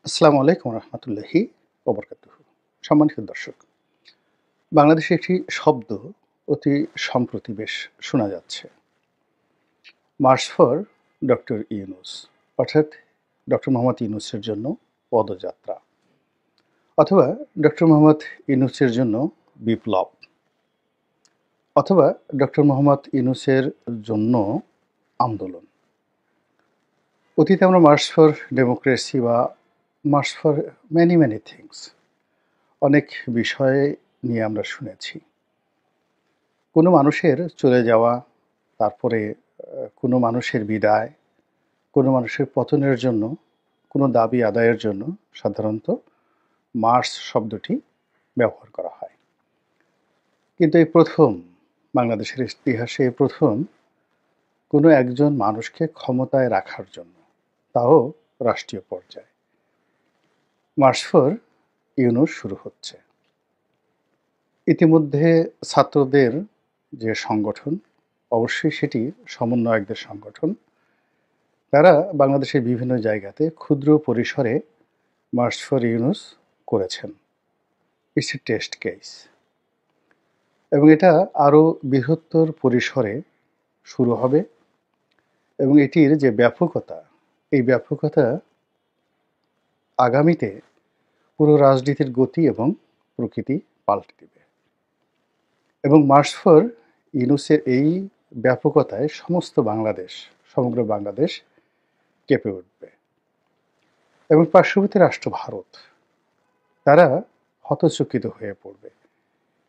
আসসালামু আলাইকুম রহমতুল্লাহি ওবরকাতুহু। সম্মানিত দর্শক, বাংলাদেশে একটি শব্দ অতি সম্প্রতি বেশ শোনা যাচ্ছে, মার্চ ফর ডক্টর ইউনূস, অর্থাৎ ডক্টর মোহাম্মদ ইউনূসের জন্য পদযাত্রা, অথবা ডক্টর মোহাম্মদ ইউনূসের জন্য বিপ্লব, অথবা ডক্টর মোহাম্মদ ইউনূসের জন্য আন্দোলন। অতীতে আমরা মার্চ ফর ডেমোক্রেসি বা March for many many things অনেক বিষয়ে নিয়ে আমরা শুনেছি। কোনো মানুষের চলে যাওয়া, তারপরে কোনো মানুষের বিদায়, কোনো মানুষের পতনের জন্য, কোনো দাবি আদায়ের জন্য সাধারণত মার্চ শব্দটি ব্যবহার করা হয়। কিন্তু এই প্রথম, বাংলাদেশের ইতিহাসে এই প্রথম কোনো একজন মানুষকে ক্ষমতায় রাখার জন্য, তাও রাষ্ট্রীয় পর্যায়ে, মার্চ ফর ইউনূস শুরু হচ্ছে। ইতিমধ্যে ছাত্রদের যে সংগঠন, অবশ্যই সেটি সমন্বয়কদের সংগঠন, তারা বাংলাদেশের বিভিন্ন জায়গাতে ক্ষুদ্র পরিসরে মার্চ ফর ইউনূস করেছেন। ইটস এ টেস্ট কেস, এবং এটা আরও বৃহত্তর পরিসরে শুরু হবে, এবং এটির যে ব্যাপকতা, এই ব্যাপকতা আগামীতে পুরো রাজনীতির গতি এবং প্রকৃতি পাল্টে দেবে। এবং মার্চ ফর ইউনূসের এই ব্যাপকতায় সমগ্র বাংলাদেশ কেঁপে উঠবে। এবং পার্শ্ববর্তী রাষ্ট্র ভারত, তারা হতচকিত হয়ে পড়বে,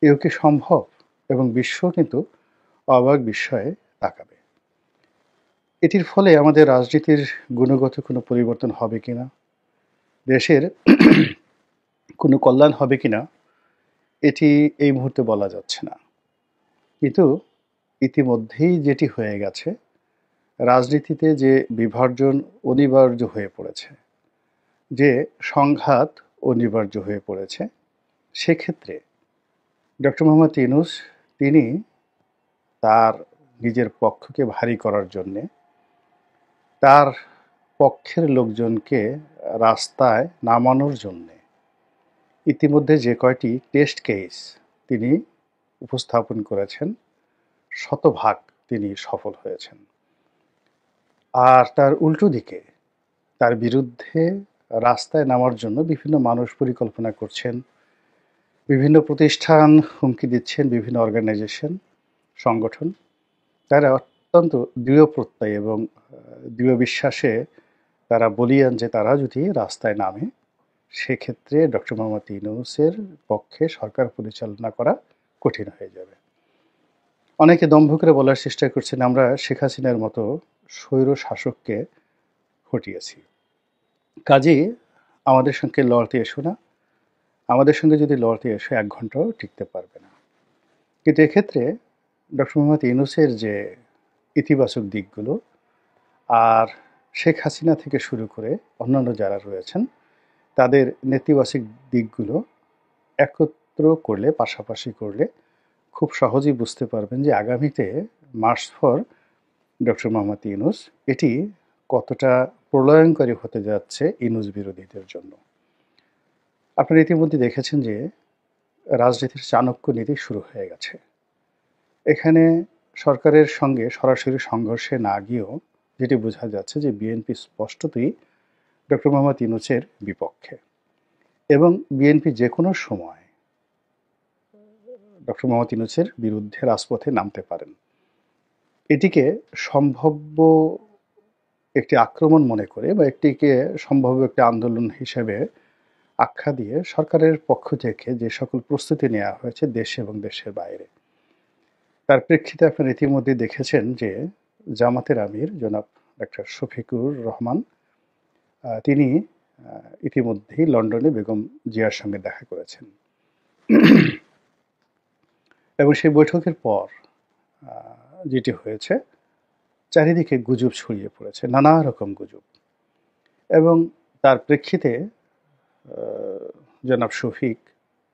এও কি সম্ভব? এবং বিশ্ব কিন্তু অবাক বিস্ময়ে তাকাবে। এটির ফলে আমাদের রাজনীতির গুণগত কোনো পরিবর্তন হবে কিনা, দেশের কোনো কল্যাণ হবে কিনা, এটি এই মুহূর্তে বলা যাচ্ছে না। কিন্তু ইতিমধ্যেই যেটি হয়ে গেছে, রাজনীতিতে যে বিভাজন অনিবার্য হয়ে পড়েছে, যে সংঘাত অনিবার্য হয়ে পড়েছে, সেক্ষেত্রে ডক্টর মোহাম্মদ ইউনূস তিনি তার নিজের পক্ষকে ভারী করার জন্যে, তার পক্ষের লোকজনকে রাস্তায় নামানোর জন্যে ইতিমধ্যে যে কয়টি টেস্ট কেস তিনি উপস্থাপন করেছেন, শতভাগ তিনি সফল হয়েছেন। আর তার উল্টো দিকে তার বিরুদ্ধে রাস্তায় নামার জন্য বিভিন্ন মানুষ পরিকল্পনা করছেন, বিভিন্ন প্রতিষ্ঠান হুমকি দিচ্ছেন, বিভিন্ন অর্গানাইজেশন, সংগঠন, তারা অত্যন্ত দৃঢ় প্রত্যয় এবং দৃঢ় বিশ্বাসে তারা বলিয়ান যে তারা যদি রাস্তায় নামে, সেক্ষেত্রে ডক্টর মোহাম্মদ ইউনূসের পক্ষে সরকার পরিচালনা করা কঠিন হয়ে যাবে। অনেকে দম্ভ করে বলার চেষ্টা করছেন, আমরা শেখ হাসিনার মতো স্বৈর শাসককে হটিয়েছি, কাজেই আমাদের সঙ্গে লড়তে এসো না, আমাদের সঙ্গে যদি লড়তে এসো 1 ঘন্টাও টিকতে পারবে না। কিন্তু এক্ষেত্রে ডক্টর মোহাম্মদ ইউনূসের যে ইতিবাচক দিকগুলো, আর শেখ হাসিনা থেকে শুরু করে অন্যান্য যারা রয়েছেন, তাদের নেতিবাচক দিকগুলো একত্র করলে, পাশাপাশি করলে খুব সহজেই বুঝতে পারবেন যে আগামীতে March for doctor Mohammad Yunus এটি কতটা প্রলয়ঙ্করী হতে যাচ্ছে ইউনূস বিরোধীদের জন্য। আপনারা ইতিমধ্যে দেখেছেন যে রাজনীতির চাণক্য নীতি শুরু হয়ে গেছে। এখানে সরকারের সঙ্গে সরাসরি সংঘর্ষে না গিয়েও যেটি বোঝা যাচ্ছে যে বিএনপি স্পষ্টতই ডক্টর মোহাম্মদ ইউনূসের বিপক্ষে, এবং বিএনপি যে কোনো সময় ডক্টর মোহাম্মদ ইউনূসের বিরুদ্ধে রাজপথে নামতে পারেন। এটিকে সম্ভাব্য একটি আক্রমণ মনে করে বা এটিকে সম্ভাব্য একটি আন্দোলন হিসেবে আখ্যা দিয়ে সরকারের পক্ষ থেকে যে সকল প্রস্তুতি নেওয়া হয়েছে দেশে এবং দেশের বাইরে, তার প্রেক্ষিতে আপনারা ইতিমধ্যে দেখেছেন যে জামাতের আমির জনাব ডক্টর শফিকুর রহমান, তিনি ইতিমধ্যেই লন্ডনে বেগম জিয়ার সঙ্গে দেখা করেছেন, এবং সেই বৈঠকের পর যেটি হয়েছে, চারিদিকে গুজব ছড়িয়ে পড়েছে, নানা রকম গুজব, এবং তার প্রেক্ষিতে জনাব শফিক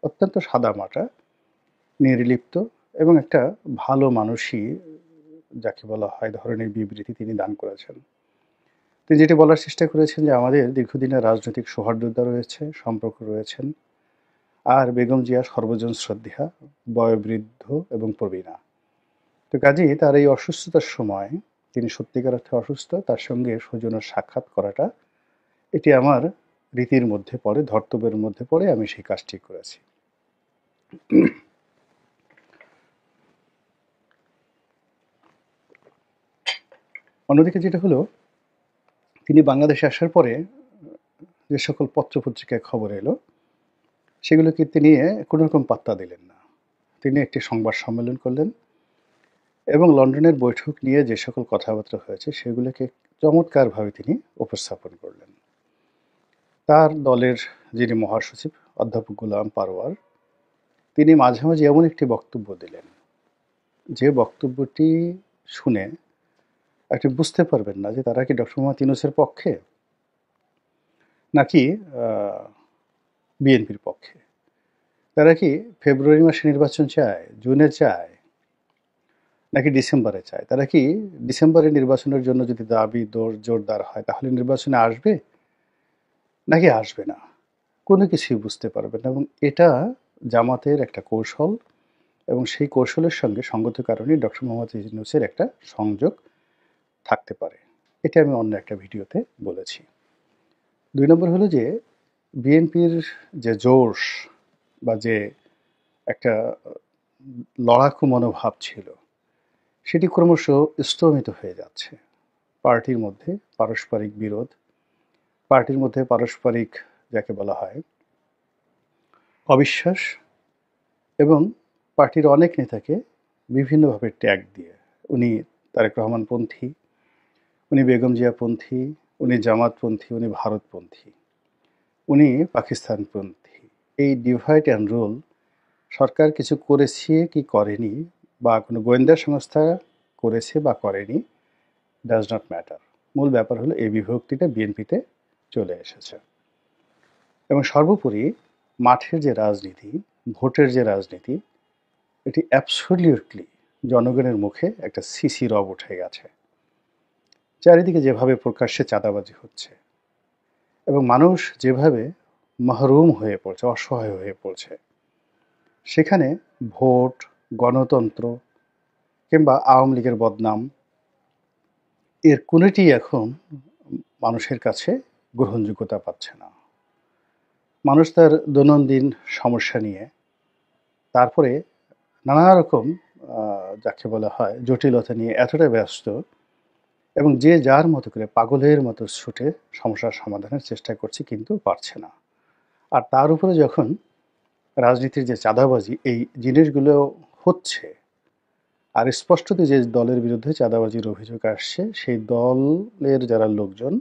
অত্যন্ত সাদামাটা, নির্লিপ্ত এবং একটা ভালো মানুষই যাকে বলা হয় ধরনের বিবৃতি তিনি দান করেছেন। তিনি যেটি বলার চেষ্টা করেছেন যে আমাদের দীর্ঘদিনের রাজনৈতিক সৌহার্দ্যতা রয়েছে, সম্পর্ক রয়েছেন, আর বেগম জিয়া সর্বজন শ্রদ্ধেয়া, বয়োবৃদ্ধ এবং প্রবীণা। তো কাজেই তার এই অসুস্থতার সময়, তিনি সত্যিকার অর্থে অসুস্থ, তার সঙ্গে সৌজন্য সাক্ষাৎ করাটা এটি আমার রীতির মধ্যে পড়ে, ধর্তব্যের মধ্যে পড়ে, আমি সেই কাজটি করেছি। অন্যদিকে যেটা হলো, তিনি বাংলাদেশে আসার পরে যে সকল পত্রপত্রিকায় খবর এলো, সেগুলোকে তিনি কোনো রকম পাত্তা দিলেন না। তিনি একটি সংবাদ সম্মেলন করলেন এবং লন্ডনের বৈঠক নিয়ে যে সকল কথাবার্তা হয়েছে সেগুলোকে চমৎকারভাবে তিনি উপস্থাপন করলেন। তার দলের যিনি মহাসচিব অধ্যাপক গোলাম পারওয়ার, তিনি মাঝে মাঝে এমন একটি বক্তব্য দিলেন যে বক্তব্যটি শুনে আপনি বুঝতে পারবেন না যে তারা কি ডক্টর মোহাম্মদ ইউনূসের পক্ষে নাকি বিএনপির পক্ষে। তারা কি ফেব্রুয়ারি মাসে নির্বাচন চায়, জুনে চায়, নাকি ডিসেম্বরে চায়? তারা কি ডিসেম্বরে নির্বাচনের জন্য যদি দাবি জোরদার হয় তাহলে নির্বাচনে আসবে নাকি আসবে না? কোনো কিছুই বুঝতে পারবেন না। এবং এটা জামাতের একটা কৌশল, এবং সেই কৌশলের সঙ্গে সঙ্গত কারণে ডক্টর মোহাম্মদ ইউনূসের একটা সংযোগ থাকতে পারে। এটা আমি অন্য একটা ভিডিওতে বলেছি। ২ নম্বর হলো যে বিএনপির যে জোশ বা যে একটা লড়াকু মনোভাব ছিল, সেটি ক্রমশ স্তমিত হয়ে যাচ্ছে। পার্টির মধ্যে পারস্পরিক বিরোধ, পার্টির মধ্যে পারস্পরিক যাকে বলা হয় অবিশ্বাস, এবং পার্টির অনেক নেতাকে বিভিন্নভাবে ট্যাগ দিয়ে, উনি তারেক রহমানপন্থী, উনি বেগম জিয়াপন্থী, উনি জামাতপন্থী, উনি ভারতপন্থী, উনি পাকিস্তানপন্থী, এই ডিভাইড অ্যান্ড রুল সরকার কিছু করেছে কি করেনি, বা কোনো গোয়েন্দা সংস্থা করেছে বা করেনি, ডাজ নট ম্যাটার। মূল ব্যাপার হলো এই বিভক্তিটা বিএনপিতে চলে এসেছে। এবং সর্বোপরি মাঠের যে রাজনীতি, ভোটের যে রাজনীতি, এটি অ্যাবসলিউটলি জনগণের মুখে একটা সিসি রব উঠে গেছে। চারিদিকে যেভাবে প্রকাশ্যে চাঁদাবাজি হচ্ছে এবং মানুষ যেভাবে মাহরুম হয়ে পড়ছে, অসহায় হয়ে পড়ছে, সেখানে ভোট, গণতন্ত্র কিংবা আওয়ামী লীগের বদনাম, এর কোনোটি এখন মানুষের কাছে গ্রহণযোগ্যতা পাচ্ছে না। মানুষ তার দৈনন্দিন সমস্যা নিয়ে, তারপরে নানা রকম যাকে বলা হয় জটিলতা নিয়ে এতটা ব্যস্ত, এবং যে যার মতো করে পাগলের মতো ছুটে সমস্যার সমাধানের চেষ্টা করছে, কিন্তু পারছে না। আর তার উপরে যখন রাজনীতির যে চাঁদাবাজি, এই জিনিসগুলো হচ্ছে, আর স্পষ্টত যে দলের বিরুদ্ধে চাঁদাবাজির অভিযোগ আসছে, সেই দলের যারা লোকজন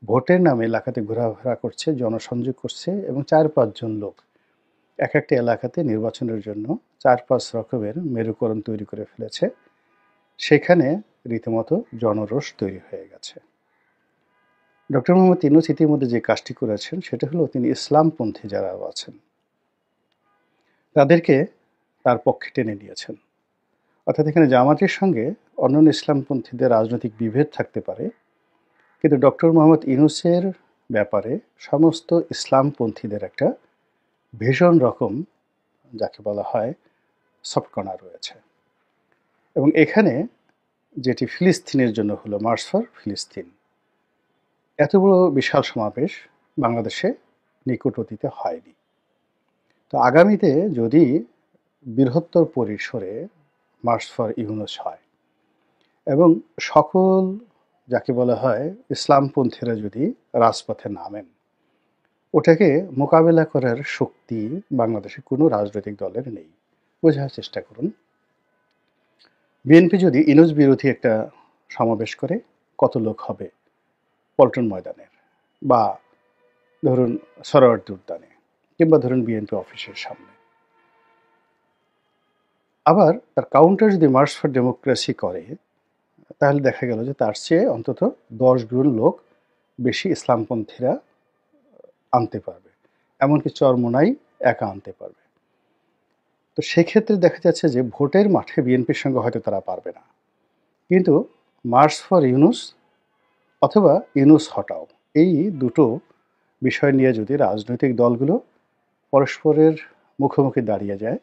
ভোটের নামে এলাকাতে ঘোরাফেরা করছে, জনসংযোগ করছে, এবং ৪-৫ জন লোক এক একটা এলাকাতে নির্বাচনের জন্য ৪-৫ রকমের মেরুকরণ তৈরি করে ফেলেছে, সেখানে রীতিমতো জনরোষ তৈরি হয়ে গেছে। ডক্টর মোহাম্মদ ইউনূস ইতিমধ্যে যে কাজটি করেছেন সেটা হলো তিনি ইসলামপন্থী যারা আছেন তাদেরকে তার পক্ষে টেনে নিয়েছেন। অর্থাৎ এখানে জামাতের সঙ্গে অন্যান্য ইসলামপন্থীদের রাজনৈতিক বিভেদ থাকতে পারে, কিন্তু ডক্টর মোহাম্মদ ইউনূসের ব্যাপারে সমস্ত ইসলামপন্থীদের একটা ভীষণ রকম যাকে বলা হয় সফটকর্না রয়েছে। এবং এখানে যেটি ফিলিস্তিনের জন্য হলো মার্চ ফর ফিলিস্তিন, এত বড় বিশাল সমাবেশ বাংলাদেশে নিকট অতীতে হয়নি। তো আগামীতে যদি বৃহত্তর পরিসরে মার্চ ফর ইউনূস হয় এবং সকল যাকে বলা হয় ইসলামপন্থীরা যদি রাজপথে নামেন, ওটাকে মোকাবেলা করার শক্তি বাংলাদেশে কোনো রাজনৈতিক দলের নেই। বোঝার চেষ্টা করুন, বিএনপি যদি ইউনূস বিরোধী একটা সমাবেশ করে, কত লোক হবে পল্টন ময়দানের, বা ধরুন সরোয়ার্দী উদ্যানে, কিংবা ধরুন বিএনপি অফিসের সামনে। আবার তার কাউন্টার যদি মার্চ ফর ডেমোক্রেসি করে, তাহলে দেখা গেল যে তার চেয়ে অন্তত 10 গুণ লোক বেশি ইসলামপন্থীরা আনতে পারবে, এমনকি চরমোনাই একা আনতে পারবে। তো সেক্ষেত্রে দেখা যাচ্ছে যে ভোটের মাঠে বিএনপির সঙ্গে হয়তো তারা পারবে না, কিন্তু মার্চ ফর ইউনূস অথবা ইউনূস হটাও। এই দুটো বিষয় নিয়ে যদি রাজনৈতিক দলগুলো পরস্পরের মুখোমুখি দাঁড়িয়ে যায়,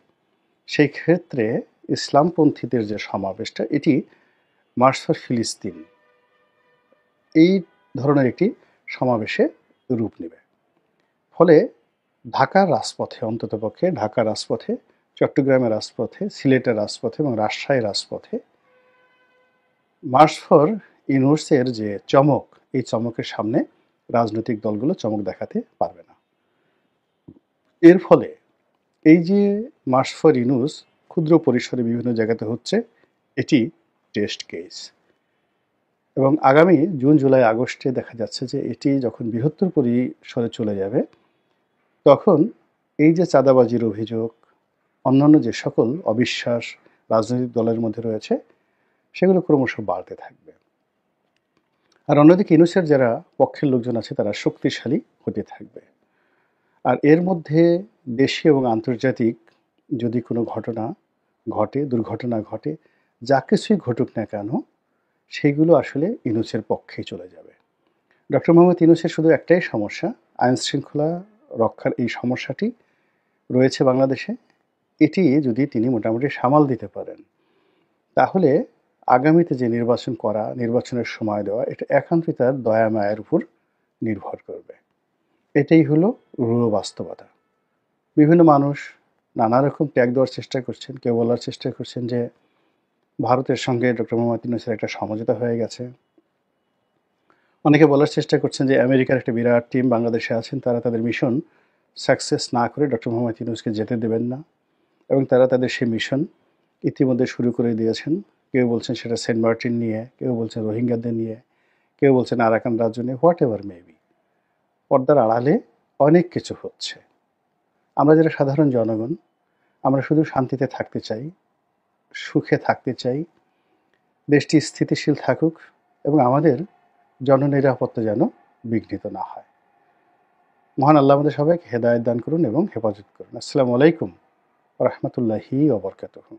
সেই ক্ষেত্রে ইসলামপন্থীদের যে সমাবেশটা, এটি মার্চ ফর ফিলিস্তিন এই ধরনের একটি সমাবেশে রূপ নেবে। ফলে ঢাকার রাজপথে, অন্ততপক্ষে ঢাকার রাজপথে, চট্টগ্রামের রাজপথে, সিলেটের রাজপথে এবং রাজশাহীর রাজপথে মার্চ ফর ইউনূসের যে চমক, এই চমকের সামনে রাজনৈতিক দলগুলো চমক দেখাতে পারবে না। এর ফলে এই যে মার্চ ফর ইউনূস ক্ষুদ্র পরিসরে বিভিন্ন জায়গাতে হচ্ছে, এটি টেস্ট কেস, এবং আগামী জুন, জুলাই, আগস্টে দেখা যাচ্ছে যে এটি যখন বৃহত্তর পরিসরে চলে যাবে, তখন এই যে চাঁদাবাজির অভিযোগ, অন্যান্য যে সকল অবিশ্বাস রাজনৈতিক দলের মধ্যে রয়েছে, সেগুলো ক্রমশ বাড়তে থাকবে। আর অন্যদিকে ইউনূসের যারা পক্ষের লোকজন আছে, তারা শক্তিশালী হতে থাকবে। আর এর মধ্যে দেশীয় এবং আন্তর্জাতিক যদি কোনো ঘটনা ঘটে, দুর্ঘটনা ঘটে, যা কিছুই ঘটুক না কেন, সেইগুলো আসলে ইউনূসের পক্ষেই চলে যাবে। ডক্টর মোহাম্মদ ইউনূসের শুধু একটাই সমস্যা, আইন শৃঙ্খলা রক্ষার এই সমস্যাটি রয়েছে বাংলাদেশে। এটি যদি তিনি মোটামুটি সামাল দিতে পারেন, তাহলে আগামীতে যে নির্বাচন করা, নির্বাচনের সময় দেওয়া, এটা একান্তই তার দয়া মায়ের উপর নির্ভর করবে। এটাই হলো রূঢ় বাস্তবতা। বিভিন্ন মানুষ নানা রকম ট্যাগ দেওয়ার চেষ্টা করছেন। কেউ বলার চেষ্টা করছেন যে ভারতের সঙ্গে ডক্টর মোহাম্মদ ইউনূসের একটা সমঝোতা হয়ে গেছে। অনেকে বলার চেষ্টা করছেন যে আমেরিকার একটা বিরাট টিম বাংলাদেশে আছেন, তারা তাদের মিশন সাকসেস না করে ডক্টর মোহাম্মদ ইউনূসকে যেতে দেবেন না, এবং তারা তাদের সেই মিশন ইতিমধ্যে শুরু করে দিয়েছেন। কেউ বলছেন সেটা সেন্ট মার্টিন নিয়ে, কেউ বলছেন রোহিঙ্গাদের নিয়ে, কেউ বলছেন আরাকান রাজ্য নিয়ে, হোয়াট এভার মেবি। পর্দার আড়ালে অনেক কিছু হচ্ছে। আমরা যারা সাধারণ জনগণ, আমরা শুধু শান্তিতে থাকতে চাই, সুখে থাকতে চাই, দেশটি স্থিতিশীল থাকুক এবং আমাদের জননিরাপত্তা যেন বিঘ্নিত না হয়। মহান আল্লাহ আমাদের সবাইকে হেদায়েত দান করুন এবং হেফাজত করুন। আসসালামু আলাইকুম ওয়া রাহমাতুল্লাহি ওয়া বারাকাতুহু।